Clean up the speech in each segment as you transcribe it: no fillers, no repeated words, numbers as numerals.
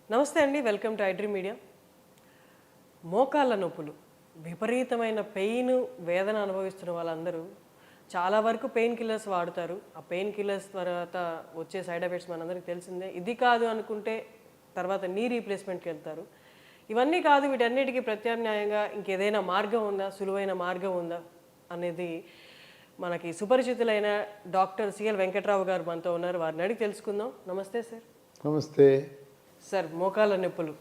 నమస్తే అండి, welcome to iDream media. మోకాళ్ళ నొప్పులు, విపరీతమైన పెయిన్, వేదన అనుభవిస్తున్న వాళ్ళందరూ చాలా వరకు పెయిన్ కిల్లర్స్ వాడుతారు. ఆ పెయిన్ కిల్లర్స్ తర్వాత వచ్చే సైడ్ ఎఫెక్ట్స్ మనందరికీ తెలిసిందే. ఇది కాదు అనుకుంటే తర్వాత నీ రీప్లేస్మెంట్కి వెళ్తారు. ఇవన్నీ కాదు, వీటన్నిటికీ ప్రత్యామ్నాయంగా ఇంకేదైనా మార్గం ఉందా, సులువైన మార్గం ఉందా అనేది మనకి సుపరిచితులైన డాక్టర్ సిఎల్ వెంకట్రావు గారు మనతో ఉన్నారు. వారిని అడిగి తెలుసుకుందాం. నమస్తే సార్. నమస్తే సార్, మోకాళ్ళ నొప్పులు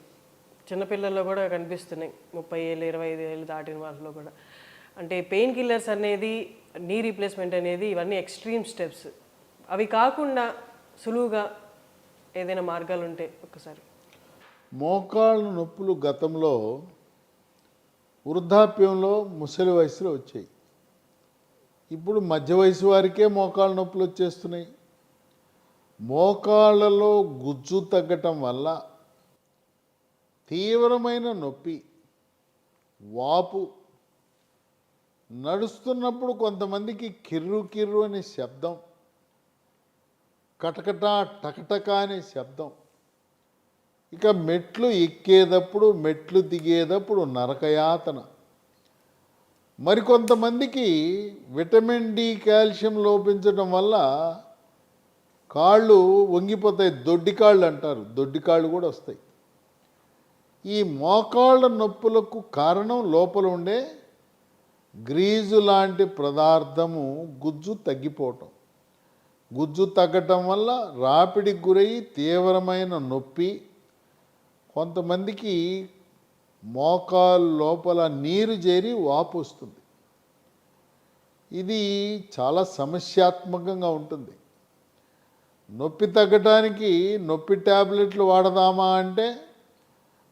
చిన్నపిల్లల్లో కూడా కనిపిస్తున్నాయి. 30 ఏళ్ళు 25 ఏళ్ళు దాటిన వాళ్ళలో కూడా. అంటే పెయిన్ కిల్లర్స్ అనేది, నీ రీప్లేస్మెంట్ అనేది, ఇవన్నీ ఎక్స్ట్రీమ్ స్టెప్స్. అవి కాకుండా సులువుగా ఏదైనా మార్గాలు ఉంటే ఒక్కసారి. మోకాళ్ళ నొప్పులు గతంలో వృద్ధాప్యంలో ముసలి వయసులో వచ్చాయి. ఇప్పుడు మధ్య వయసు వారికే మోకాళ్ళ నొప్పులు వచ్చేస్తున్నాయి. మోకాళ్ళలో గుజ్జు తగ్గటం వల్ల తీవ్రమైన నొప్పి, వాపు, నడుస్తున్నప్పుడు కొంతమందికి కిర్రు కిర్రు అనే శబ్దం, కటకట టకటక అనే శబ్దం, ఇక మెట్లు ఎక్కేటప్పుడు మెట్లు దిగేటప్పుడు నరకయాతన. మరికొంతమందికి విటమిన్ డి, కాల్షియం లోపించడం వల్ల కాళ్ళు వంగిపోతాయి, దొడ్డికాళ్ళు అంటారు, దొడ్డికాళ్ళు కూడా వస్తాయి. ఈ మోకాళ్ళ నొప్పులకు కారణం లోపల ఉండే గ్రీజు లాంటి పదార్థము గుజ్జు తగ్గిపోవటం. గుజ్జు తగ్గటం వల్ల రాపిడికి గురయ్యి తీవ్రమైన నొప్పి, కొంతమందికి మోకాలు లోపల నీరు చేరి వాపు వస్తుంది. ఇది చాలా సమస్యాత్మకంగా ఉంటుంది. నొప్పి తగ్గటానికి నొప్పి ట్యాబ్లెట్లు వాడదామా అంటే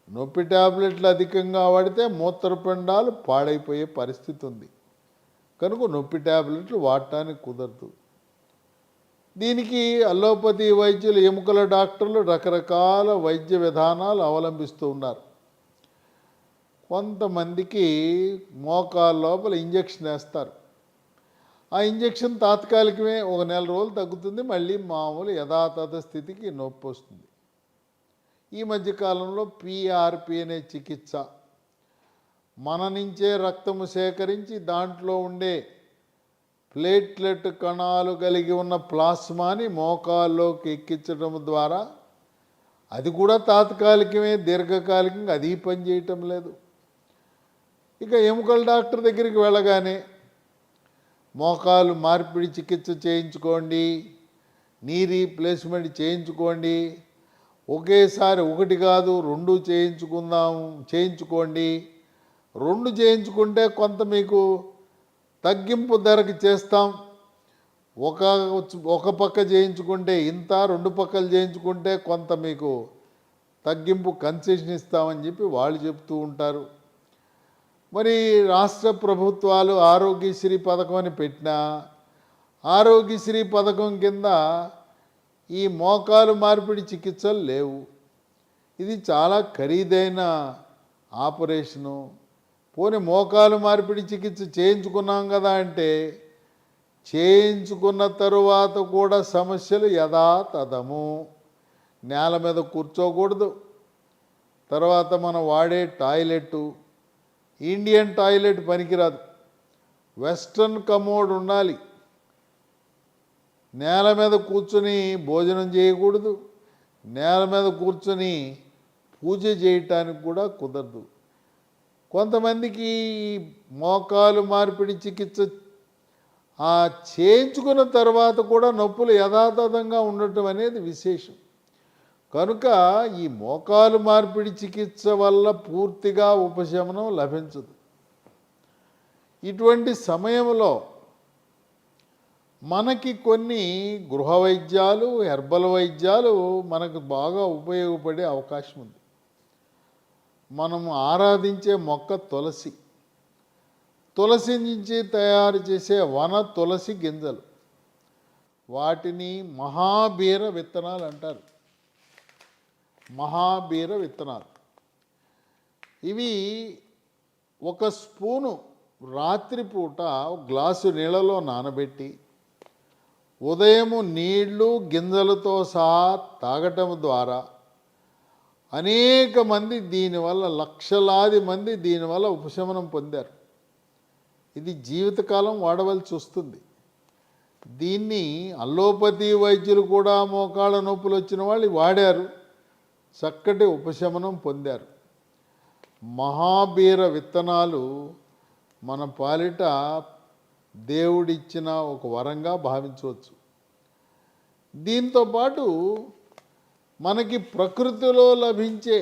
నొప్పి ట్యాబ్లెట్లు అధికంగా వాడితే మూత్రపిండాలు పాడైపోయే పరిస్థితి ఉంది. కనుక నొప్పి ట్యాబ్లెట్లు వాడటానికి కుదరదు. దీనికి అలోపతి వైద్యులు, ఎముకల డాక్టర్లు రకరకాల వైద్య విధానాలు అవలంబిస్తూ ఉన్నారు. కొంతమందికి మోకాళ్ళ లోపల ఇంజక్షన్ వేస్తారు. ఆ ఇంజక్షన్ తాత్కాలికమే, ఒక నెల రోజులు తగ్గుతుంది, మళ్ళీ మామూలు యథాతథ స్థితికి నొప్పి వస్తుంది. ఈ మధ్యకాలంలో పిఆర్పి అనే చికిత్స, మన నుంచే రక్తము సేకరించి దాంట్లో ఉండే ప్లేట్లెట్ కణాలు కలిగి ఉన్న ప్లాస్మాని మోకాల్లోకి ఎక్కించడం ద్వారా, అది కూడా తాత్కాలికమే, దీర్ఘకాలికంగా అది పని చేయటం లేదు. ఇక ఎముకల డాక్టర్ దగ్గరికి వెళ్ళగానే మోకాలు మార్పిడి చికిత్స చేయించుకోండి, నీ రీప్లేస్మెంట్ చేయించుకోండి, ఒకేసారి ఒకటి కాదు 2 చేయించుకోండి. 2 చేయించుకుంటే కొంత మీకు తగ్గింపు ధరకి చేస్తాం. ఒక పక్క చేయించుకుంటే ఇంత, 2 పక్కలు చేయించుకుంటే కొంత మీకు తగ్గింపు కన్సెషన్ ఇస్తామని చెప్పి వాళ్ళు చెప్తూ ఉంటారు. మరి రాష్ట్ర ప్రభుత్వాలు ఆరోగ్యశ్రీ పథకం అని పెట్టినా, ఆరోగ్యశ్రీ పథకం కింద ఈ మోకాలు మార్పిడి చికిత్సలు లేవు. ఇది చాలా ఖరీదైన ఆపరేషను. పోనీ మోకాలు మార్పిడి చికిత్స చేయించుకున్నాం కదా అంటే, చేయించుకున్న తరువాత కూడా సమస్యలు యథాతథము. నేల మీద కూర్చోకూడదు. తర్వాత మనం వాడే టాయిలెట్టు, ఇండియన్ టాయిలెట్ పనికిరాదు, వెస్ట్రన్ కమోడ్ ఉండాలి. నేల మీద కూర్చొని భోజనం చేయకూడదు, నేల మీద కూర్చొని పూజ చేయటానికి కూడా కుదరదు. కొంతమందికి మోకాలు మార్పిడి చికిత్స చేయించుకున్న తర్వాత కూడా నొప్పులు యథాతథంగా ఉండటం అనేది విశేషం. కనుక ఈ మోకాలు మార్పిడి చికిత్స వల్ల పూర్తిగా ఉపశమనం లభించదు. ఇటువంటి సమయంలో మనకి కొన్ని గృహ వైద్యాలు, హెర్బల్ వైద్యాలు మనకు బాగా ఉపయోగపడే అవకాశం ఉంది. మనం ఆరాధించే మొక్క తులసి, తులసి నుంచి తయారు చేసే వన తులసి గింజలు, వాటిని మహాబీర విత్తనాలు అంటారు. మహాబీర విత్తనాలు ఇవి 1 స్పూను రాత్రిపూట గ్లాసు నీళ్ళలో నానబెట్టి ఉదయం నీళ్లు గింజలతో సహా తాగటం ద్వారా అనేక మంది దీనివల్ల, లక్షలాది మంది దీనివల్ల ఉపశమనం పొందారు. ఇది జీవితకాలం వాడవలసి వస్తుంది. దీన్ని అల్లోపతి వైద్యులు కూడా మోకాళ్ళ నొప్పులు వచ్చిన వాళ్ళు వాడారు, చక్కటి ఉపశమనం పొందారు. మహాబీర విత్తనాలు మన పాలిట దేవుడిచ్చిన ఒక వరంగా భావించవచ్చు. దీంతోపాటు మనకి ప్రకృతిలో లభించే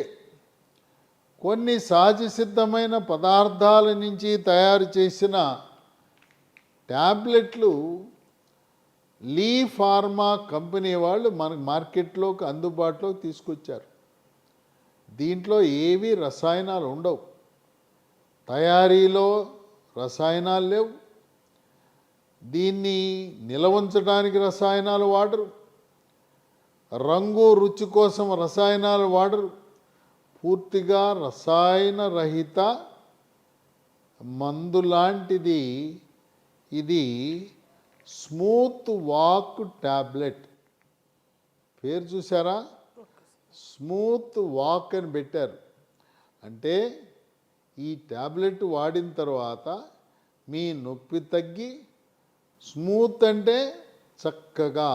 కొన్ని సహజ సిద్ధమైన పదార్థాల నుంచి తయారు చేసిన ట్యాబ్లెట్లు లీ ఫార్మా కంపెనీ వాళ్ళు మనకు మార్కెట్లోకి అందుబాటులోకి తీసుకొచ్చారు. దీంట్లో ఏవి రసాయనాలు ఉండవు, తయారీలో రసాయనాలు లేవు, దీన్ని నిల్వ ఉంచడానికి రసాయనాలు వాడరు, రంగు రుచి కోసం రసాయనాలు వాడరు. పూర్తిగా రసాయన రహిత మందు లాంటిది ఇది. స్మూత్ వాక్ ట్యాబ్లెట్ పేరు చూసారా? స్మూత్ వాక్ అని పెట్టారు. అంటే ఈ ట్యాబ్లెట్ వాడిన తర్వాత మీ నొప్పి తగ్గి, స్మూత్ అంటే చక్కగా,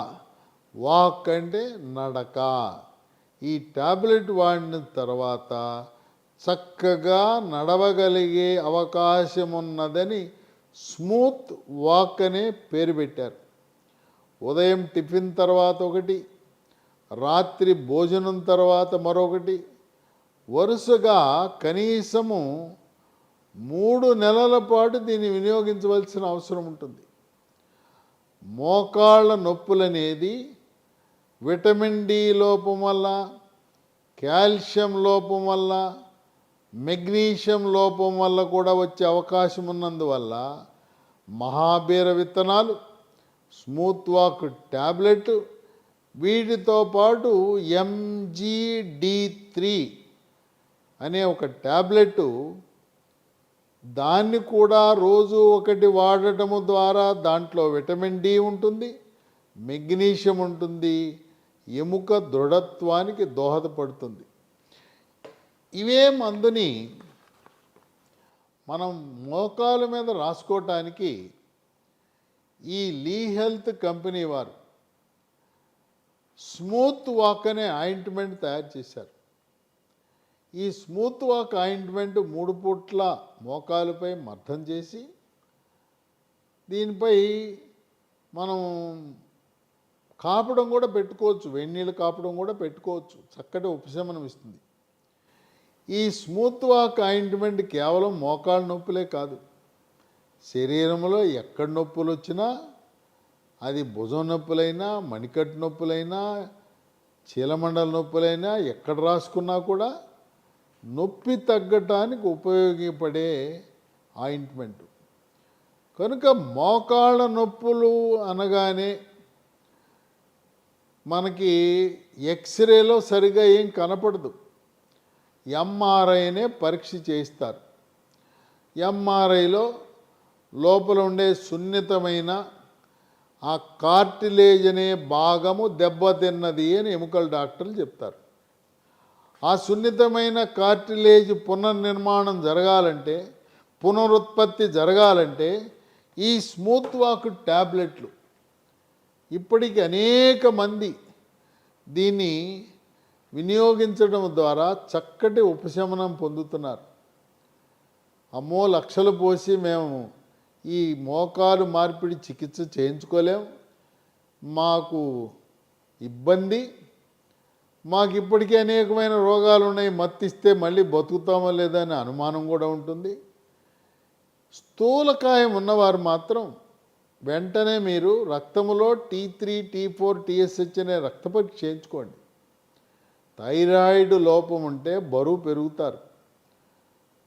వాక్ అంటే నడక. ఈ ట్యాబ్లెట్ వాడిన తర్వాత చక్కగా నడవగలిగే అవకాశం ఉన్నదని స్మూత్ వాక్ అనే పేరు పెట్టారు. ఉదయం టిఫిన్ తర్వాత ఒకటి, రాత్రి భోజనం తర్వాత మరొకటి, వరుసగా కనీసము 3 నెలల పాటు దీన్ని వినియోగించవలసిన అవసరం ఉంటుంది. మోకాళ్ళ నొప్పులనేది విటమిన్ డి లోపం వల్ల, కాల్షియం లోపం వల్ల, మెగ్నీషియం లోపం వల్ల కూడా వచ్చే అవకాశం ఉన్నందువల్ల మహాబీర విత్తనాలు, స్మూత్ వాక్ ట్యాబ్లెట్, వీటితో పాటు MGD3 అనే ఒక ట్యాబ్లెట్, దాన్ని కూడా రోజు ఒకటి వాడటము ద్వారా దాంట్లో విటమిన్ డి ఉంటుంది, మెగ్నీషియం ఉంటుంది, ఎముక దృఢత్వానికి దోహదపడుతుంది. ఇవే మందుని మనం మోకాల మీద రాసుకోవటానికి ఈ లీ హెల్త్ కంపెనీ వారు స్మూత్ వాక్ అనే ఆయింట్మెంట్ తయారు చేశారు. ఈ స్మూత్ వాక్ ఆయింట్మెంట్ 3 పూట్ల మోకాలుపై మర్దం చేసి, దీనిపై మనం కాపడం కూడా పెట్టుకోవచ్చు, వెన్నీళ్ళు కాపడం కూడా పెట్టుకోవచ్చు, చక్కటి ఉపశమనం ఇస్తుంది. ఈ స్మూత్ వాక్ ఆయింట్మెంట్ కేవలం మోకాళ్ళ నొప్పులే కాదు, శరీరంలో ఎక్కడ నొప్పులు వచ్చినా, అది భుజం నొప్పులైనా, మణికట్టు నొప్పులైనా, చీలమండల నొప్పులైనా, ఎక్కడ రాసుకున్నా కూడా నొప్పి తగ్గటానికి ఉపయోగపడే ఆయింట్మెంట్. కనుక మోకాళ్ళ నొప్పులు అనగానే మనకి ఎక్స్రేలో సరిగా ఏం కనపడదు, ఎంఆర్ఐనే పరీక్ష చేయిస్తారు. ఎంఆర్ఐలో లోపల ఉండే సున్నితమైన ఆ కార్టిలేజ్ అనే భాగము దెబ్బతిన్నది అని ఎముకల డాక్టర్లు చెప్తారు. ఆ సున్నితమైన కార్టిలేజ్ పునర్నిర్మాణం జరగాలంటే, పునరుత్పత్తి జరగాలంటే ఈ స్మూత్ వాక్ ట్యాబ్లెట్లు ఇప్పటికి అనేక మంది దీన్ని వినియోగించడం ద్వారా చక్కటి ఉపశమనం పొందుతున్నారు. అమ్మో లక్షలు పోసి మేము ఈ మోకాలు మార్పిడి చికిత్స చేయించుకోలేం, మాకు ఇబ్బంది, మాకు ఇప్పటికే అనేకమైన రోగాలు ఉన్నాయి, మత్తిస్తే మళ్ళీ బతుకుతామో లేదా అనే అనుమానం కూడా ఉంటుంది. స్థూలకాయం ఉన్నవారు మాత్రం వెంటనే మీరు రక్తములో T3, T4, TSH అనే రక్త పరీక్ష చేయించుకోండి. థైరాయిడ్ లోపం ఉంటే బరువు పెరుగుతారు.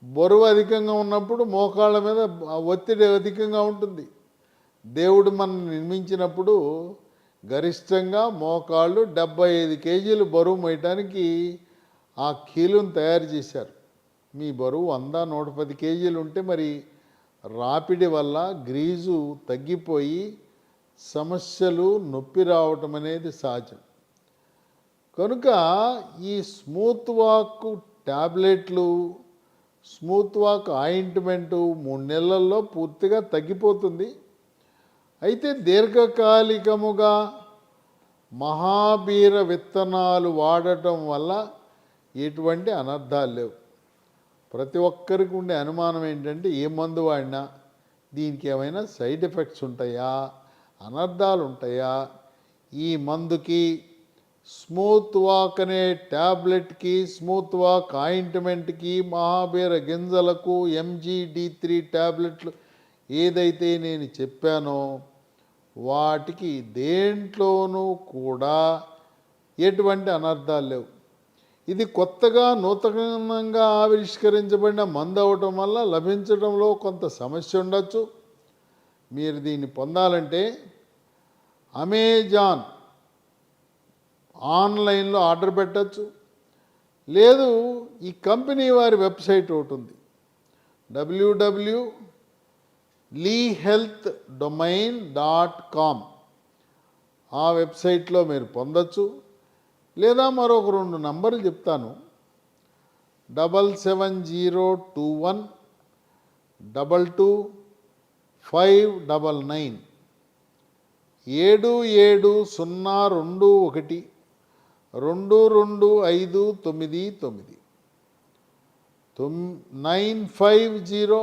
బరువు అధికంగా ఉన్నప్పుడు మోకాళ్ళ మీద ఒత్తిడి అధికంగా ఉంటుంది. దేవుడు మనం నిర్మించినప్పుడు గరిష్టంగా మోకాళ్ళు 75 కేజీలు బరువు మోయటానికి ఆ కీలును తయారు చేశారు. మీ బరువు 100, 110 కేజీలు ఉంటే మరి రాపిడి వల్ల గ్రీజు తగ్గిపోయి సమస్యలు, నొప్పి రావటం అనేది సహజం. కనుక ఈ స్మూత్ వాక్ ట్యాబ్లెట్లు, స్మూత్ వాక్ ఆయింట్మెంటు 3 నెలల్లో పూర్తిగా తగ్గిపోతుంది. అయితే దీర్ఘకాలికముగా మహాబీర విత్తనాలు వాడటం వల్ల ఎటువంటి అనర్థాలు లేవు. ప్రతి ఒక్కరికి ఉండే అనుమానం ఏంటంటే ఏ మందు వాడినా దీనికి ఏమైనా సైడ్ ఎఫెక్ట్స్ ఉంటాయా, అనర్థాలు ఉంటాయా? ఈ మందుకి, స్మూత్ వాక్ అనే ట్యాబ్లెట్కి, స్మూత్ వాక్ ఆయింట్మెంట్కి, మహాబీర గింజలకు, MGD3 ట్యాబ్లెట్లు ఏదైతే నేను చెప్పానో వాటికి దేంట్లోనూ కూడా ఎటువంటి అనర్థాలు లేవు. ఇది కొత్తగా నూతనంగా ఆవిష్కరించబడిన మందు అవటం వల్ల లభించడంలో కొంత సమస్య ఉండొచ్చు. మీరు దీన్ని పొందాలంటే అమెజాన్ ఆన్లైన్లో ఆర్డర్ పెట్టచ్చు. లేదు, ఈ కంపెనీ వారి వెబ్సైట్ ఒకటి ఉంది, www.lehealthdomain.com. ఆ వెబ్సైట్లో మీరు పొందొచ్చు. లేదా మరొక 2 నంబర్లు చెప్తాను, 77021 22 599 770221 2251 950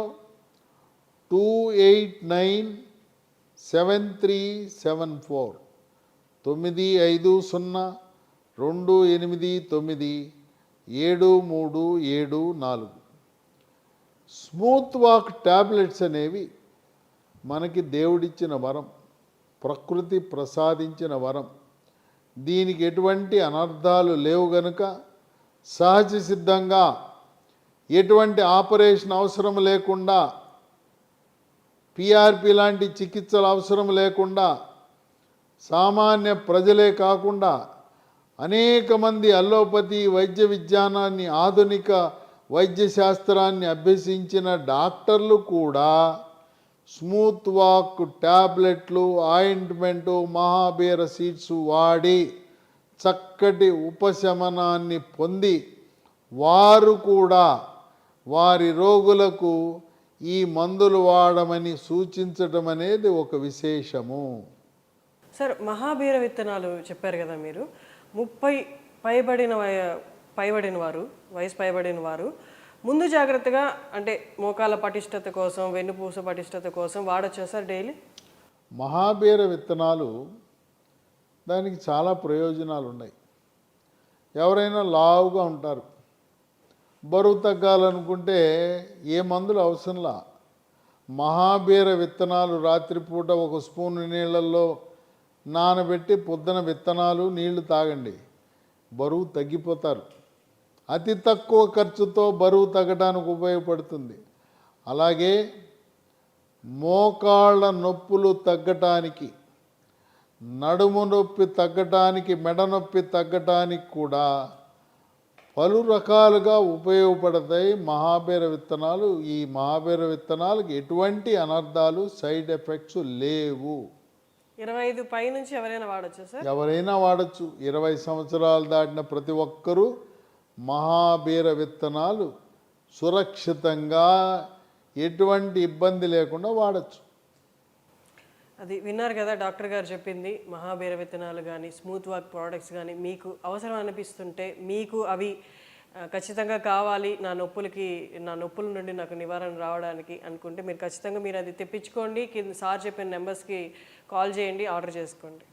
289 7374 950 289 7374. స్మూత్ వాక్ ట్యాబ్లెట్స్ అనేవి మనకి దేవుడిచ్చిన వరం, ప్రకృతి ప్రసాదించిన వరం. దీనికి ఎటువంటి అనర్థాలు లేవు గనుక సహజ సిద్ధంగా ఎటువంటి ఆపరేషన్ అవసరం లేకుండా, PRP లాంటి చికిత్సలు అవసరం లేకుండా, సామాన్య ప్రజలే కాకుండా అనేక మంది అల్లోపతి వైద్య విజ్ఞానాన్ని, ఆధునిక వైద్య శాస్త్రాన్ని అభ్యసించిన డాక్టర్లు కూడా స్మూత్ వాక్ ట్యాబ్లెట్లు, ఆయింట్మెంటు, మహాబీర సీడ్స్ వాడి చక్కటి ఉపశమనాన్ని పొంది వారు కూడా వారి రోగులకు ఈ మందులు వాడమని సూచించడం అనేది ఒక విశేషము. సార్, మహాబీర విత్తనాలు చెప్పారు కదా మీరు, 30 వయసు పైబడిన వారు ముందు జాగ్రత్తగా, అంటే మోకాల పటిష్టత కోసం, వెన్నుపూస పటిష్టత కోసం వాడచ్చా సార్ డైలీ? మహాబీర విత్తనాలు దానికి చాలా ప్రయోజనాలు ఉన్నాయి. ఎవరైనా లావుగా ఉంటారు, బరువు తగ్గాలనుకుంటే ఏ మందులు అవసరంలా, మహాబీర విత్తనాలు రాత్రిపూట 1 స్పూను నీళ్ళల్లో నానబెట్టి పొద్దున విత్తనాలు నీళ్లు తాగండి, బరువు తగ్గిపోతారు. అతి తక్కువ ఖర్చుతో బరువు తగ్గడానికి ఉపయోగపడుతుంది. అలాగే మోకాళ్ళ నొప్పులు తగ్గటానికి, నడుము నొప్పి తగ్గటానికి, మెడ నొప్పి తగ్గటానికి కూడా పలు రకాలుగా ఉపయోగపడతాయి మహాబీర విత్తనాలు. ఈ మహాబీర విత్తనాలకు ఎటువంటి అనర్థాలు, సైడ్ ఎఫెక్ట్స్ లేవు. 25 పై నుంచి ఎవరైనా వాడచ్చా సార్? ఎవరైనా వాడచ్చు. 20 సంవత్సరాలు దాటిన ప్రతి ఒక్కరూ మహాబీర విత్తనాలు సురక్షితంగా, ఎటువంటి ఇబ్బంది లేకుండా వాడచ్చు. అది విన్నారు కదా డాక్టర్ గారు చెప్పింది. మహాబీర విత్తనాలు కానీ, స్మూత్ వాక్ ప్రోడక్ట్స్ కానీ మీకు అవసరం అనిపిస్తుంటే, మీకు అవి ఖచ్చితంగా కావాలి, నా నొప్పుల నుండి నాకు నివారణ రావడానికి అనుకుంటే మీరు ఖచ్చితంగా అది తెప్పించుకోండి. కింద సార్ చెప్పిన నెంబర్స్కి కాల్ చేయండి, ఆర్డర్ చేసుకోండి.